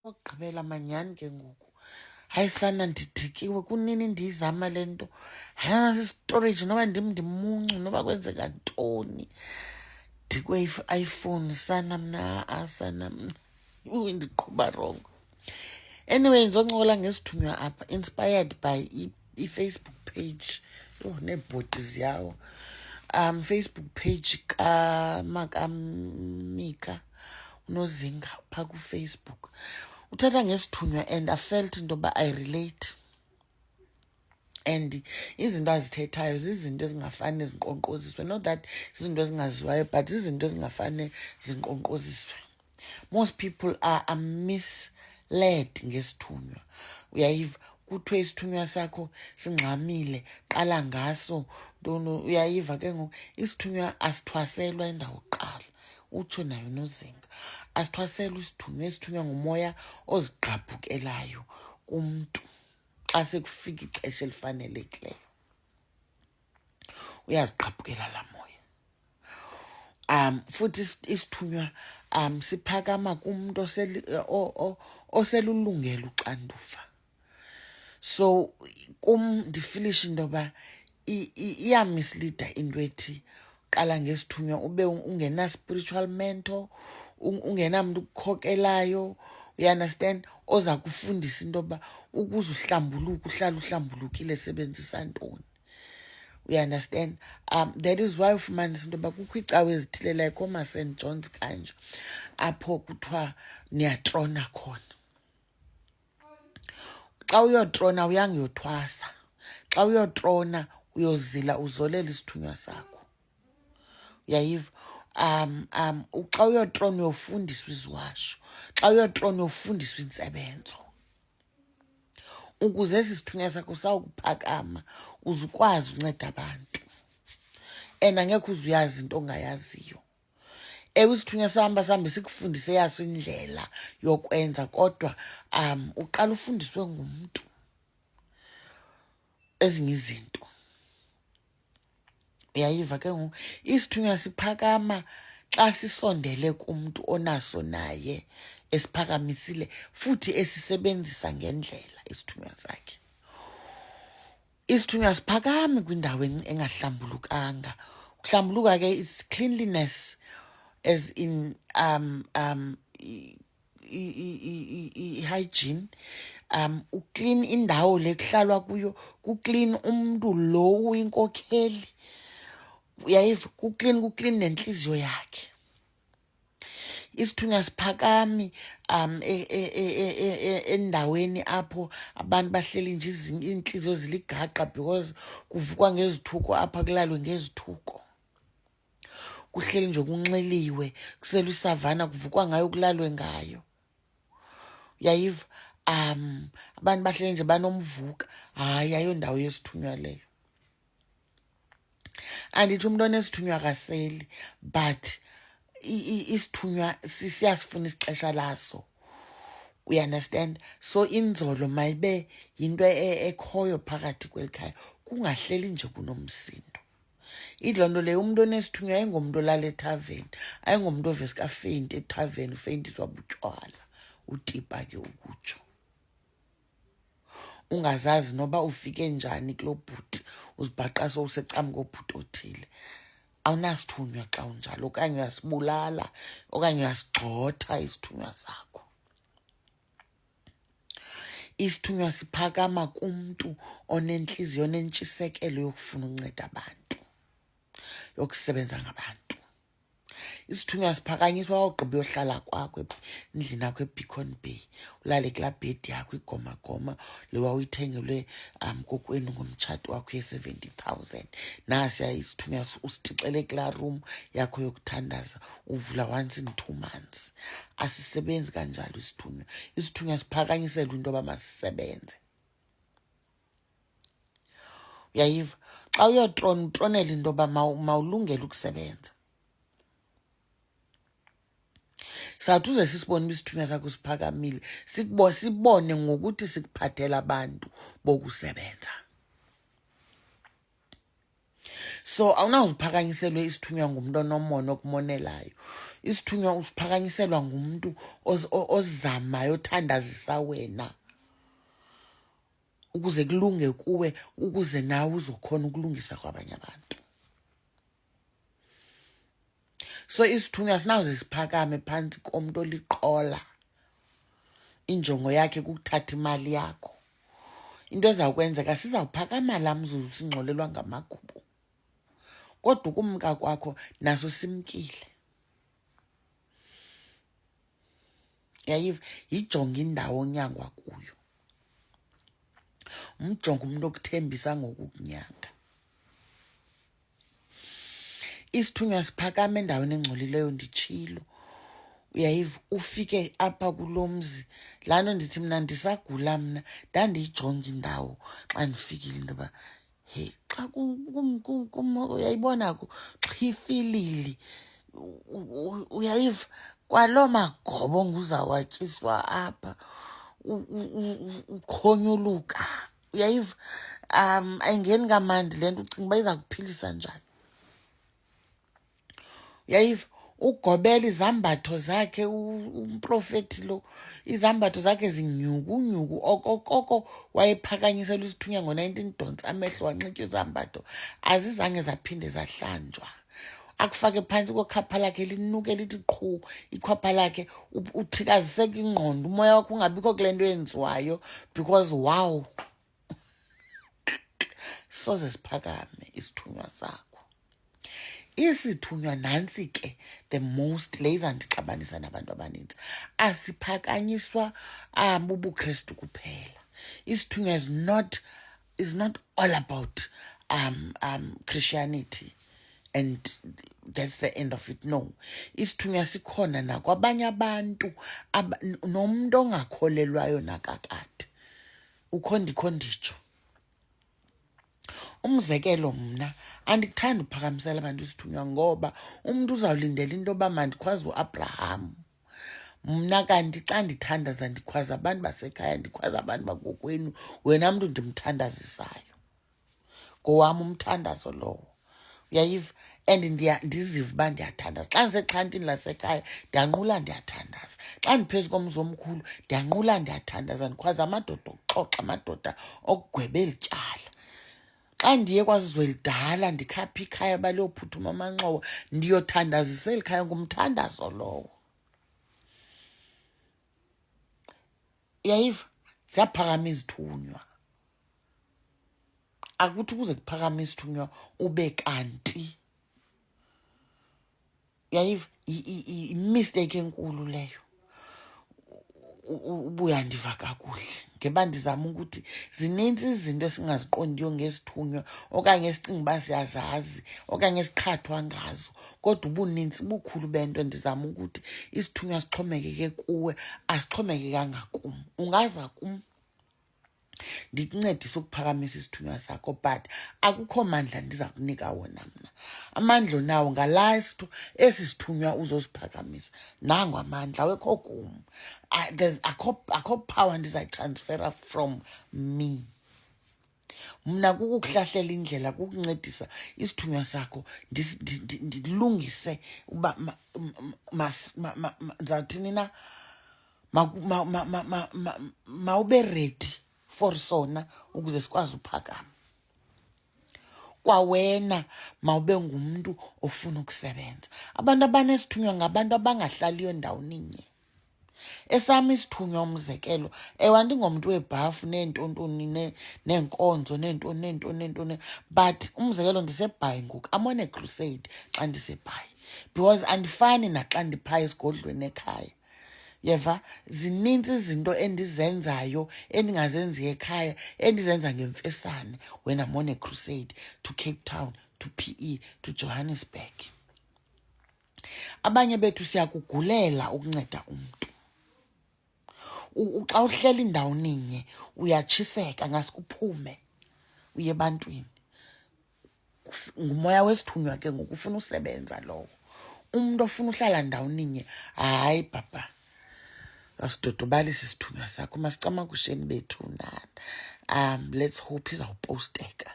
Ogqibela manyani ke ngoku. Hayi sana ndidikiwe kunini ndiyizama le nto. Hayi nasistorage noba ndimuncu noba kwenzeka ntoni. Ndikwe iPhone sana mna asana mna. Ndiqhuba rongo. Anyway, ndizoncokola ngesithunywa apha inspired by i-Facebook page. Yho, neebhodizi yawo. Facebook page Makamika Unozinga phaa kuFacebook. Uthatha ngesithunywa and I felt into yoba I relate. And izinto azithethayo zizinto ezingafane zinkqonkqoziswe. Not that zizinto ezingaziwayo, but zizinto ezingafane zinkqonkqoziswe. Most people are misled ngesithunywa. Uyayiva kuthiwe isithunywa sakho singxamile, qala ngaso ntoni. Uyayiva ke ngoku isithunywa asithwaselwa indawo kuqala. Utsho nayo Nozinga. Asithwaselwa isithunywa. Isithunywa ngumoya ozigqabhukelayo kumntu xa sekufika ixesha elifanelekileyo. Uyazigqabhukela laa moya. Futhi isithunywa siphakama kumntu oselulungela uxanduva. So kum ndifilisha into yoba iyamislida into ethi qala ngesithunywa ube ungena-spiritual mentor, ungenamntu ukukhokelayo, uyaunderstand, oza kufundisa into yoba ukuze uhlambuluke uhlale uhlambulukile sebenzisa ntoni. Uyaunderstand. That is why ufumanisa into yoba kukho iicawe ezithile like oomaSt John's kanje apho kuthiwa niyatrona khona. Xa uyotrona uyange uyothwasa. Xa uyotrona uyozila uzolela isithunywa sakho. Uyayiva. Xa uyotrona uyofundiswa iziwasho. Xa uyotrona uyofundiswa intsebenzo. Ukuze esi sithunywa sakho sawukuphakama uze ukwazi unceda abantu. And angekho uze uyazi into ongayaziyo. Ewe isithunywa sihambe sikufundise yaso indlela yokwenza, kodwa uqala ufundiswe ngumntu ezinye izinto. Uyayiva ke ngoku isithunywa siphakama xa sisondele kumntu onaso naye esiphakamisile futhi esisebenzisa ngendlela isithunywa sakhe. Isithunywa siphakami kwindawo engahlambulukanga. Uhlambuluka ke it's cleanliness, as in hygiene. Uclean indawo le kuhlalwa kuyo, kuclean umntu lo uyinkokheli. Uyayiva, kuclean nenhliziyo yakhe. Isithunywa siphakami endaweni apho abantu bahleli nje iinhliziyo ziligaqa because kuvukwa ngezithuko apha kulalwe ngezithuko. Kuhleli nje kunxiliwe, kuselwa isavana kuvukwa ngayo kulalwe ngayo. Uyayiva. Abantu bahleli nje banomvuka. Hayi, ayondawo yesithunywa leyo. Andithi umntu onesithunywa akaseli, but isithunywa siyasifuna isixesha laso. Uyaunderstand. So inzolo mayibe yinto ekhoyo phakathi kweli khaya, kungahleli nje kunomsindo. Idloo nto leyo umntu onesithunywa ayingomntu olala ethaveni, ayingomntu oveske afeyinte ethaveni, ufeyintiswa butywala, utipa ke ukutsho. Ungazazi noba ufike njani kuloo bhuti, uzibhaqa sowusecam kobhuti othile. Awunasithunywa xa unjalo, okanye uyasibulala okanye uyasigxotha isithunywa sakho. Isithunywa siphakama kumntu onentliziyo onentshisekelo yokufuna unceda abantu, yokusebenza ngabantu. Isithunywa siphakanyiswa wawugqiba uyohlala kwakho endlini yakho eBeacon Bay, ulale kulaa bhedi yakho igomagoma le wawuyithengelwe kokwenu ngomtshato wakho ye-70,000. Nasiya isithunywa usitixele kulaa room yakho yokuthandaza, uvula once in 2 months. Asisebenzi kanjalo isithunywa. Isithunywa siphakanyiselwa into yoba masisebenze. Uyayiva. Xa uyotrona utronela into yoba mawulungele ukusebenza. Sawuthi uze sisibone uba isithunywa sakho siphakamile, sibone ngokuthi sikuphathela abantu bokusebenza. So awunawuziphakanyiselwe isithunywa ngumntu onomona okumonelayo. isithunywa usiphakanyiselwa ngumuntu ozamayo othandazisa wena ukuze kulunge kuwe, ukuze nawe uzokhona ukulungisa kwabanye abantu. So isithunywa sinawuze siphakame phansi komuntu oliqola, injongo yakhe kukuthatha imali yakho. Into ezawukwenzeka sizawuphakama laa mzuzu singxolelwa ngamagubu, kodwa ukumka kwakho naso simkile. Yayiva, yijonga indawo onyangwa kuyo, umjonga umuntu okuthembisa ngokukunyanga. Isithunywa siphakame endaweni engcolileyo, nditshilo. Uyayiva, ufike apha kulo mzi, laa nto ndithi mna ndisagula mna ndandiyijonga indawo xa ndifikile into yoba hey, xa uyayibona xhifilili, uyayiva, kwaloo magobo nguzawatyiswa apha ukhonyuluka, uyayiva. Ayingeni kamandi le nto, ucinga uba iza kuphilisa njani? Uyayiva, ugobela izambatho zakhe umprofethi lo, izambatho zakhe zinyukunyuku. Okokoko wayephakanyiselwa isithunywa ngo-19 donts, amehlo wanxitywa izambatho, azizange zaphinde zahlanjwa. Akufake phantsi kokhapha lakhe linuke lithi qhu ikhwapha lakhe, uthikaziseka ingqondo, umoya wakho ungabikho kule nto yenziwayo, because wow, soze siphakame isithunywa sakho. Isithunywa nantsi ke the most, le izandixabanisa nabantu abaninzi, asiphakanyiswa bubuKristu kuphela. Isithunywa is not all about Christianity and that's the end of it. No, isithunywa sikhona nakwabanye abantu, nomntu ongakholelwayo nakakade. Ukho ndikho nditsho. Umzekelo, mna andikuthandi uphakamisela abantu isithunywa, ngoba umuntu uzawulindela into yoba mandikhwaze uAbraham. Mna kanti xa ndithandaza ndikhwaza abantu basekhaya, ndikhwaza abantu bakokwenu, wena mntu ndimthandazisayo. Ngowam umthandazo lowo, uyayiva. And ndiziva uba ndiyathandaza. Xa ndisexhantini lasekhaya ndiyanqula ndiyathandaza. Xa ndiphezu komzi omkhulu ndiyanqula ndiyathandaza, ndikhwaza amadoda okuxoxa, amadoda okugweba eli tyala. Xa ndiye kwaZizwelidala ndikhapha ikhaya baliyophuthuma amanxowa, ndiyothandazisa eli khaya ngumthandazo lowo. Uyayiva, ziyaphakama izithunywa. Akuthi ukuze kuphakame isithunywa ube kanti, uyayiva, imistake enkulu leyo. Ubuya ndiva kakuhle ngeba ndizama ukuthi zinintsi izinto esingaziqondiyo ngesithunywa, okanye esicinga uba siyazazi, okanye esiqhathwa ngazo, kodwa ubunintsi bukhulu bento ndizama ukuthi isithunywa sixhomekeke kuwe, asixhomekekanga kum. Ungaza kum ndikuncedise ukuphakamisa isithunywa sakho, but akukho mandla ndiza kunika wona mna. Amandla onawo ngalaa esi sithunywa uzosiphakamisa. Nango amandla, awekho kum. Akho power ndizayitransfera from me. Mna kukukuhlahlela indlela, kukuncedisa isithunywa sakho ndilungise uba ndizawuthini na, mawube ready for sona ukuze sikwazi uphakama. Kwawena mawube ngumntu ofuna ukusebenza. Abantu abanesithunywa ngabantu abangahlaliyo ndawoninye. Esami isithunywa, umzekelo, ewe andingomntu webhafu neentontoni neenkonzo neentoni, but umzekelo ndiseBhayi ngoku, I'm on a crusade xa ndiseBhayi, because andifani naxa ndiphaya esigodlweni ekhaya. Yeva, zininzi izinto endizenzayo endingazenziyo ekhaya, endizenza ngemfesane when I'm on a crusade to Cape Town, to PE, to Johannesburg. Abanye bethu siyakugulela ukunceda umntu. Xa uhleli indawo ninye uyatshiseka, ngaske uphume uye ebantwini. Ngumoya wesithunywa ke ngoku, ufuna usebenza lowo. Umuntu ofuna uhlala ndawo ninye, hayi baba, asidodobalisa isithunywa sakho, masicamakusheni bethu nana. Let's hope izawuposteka.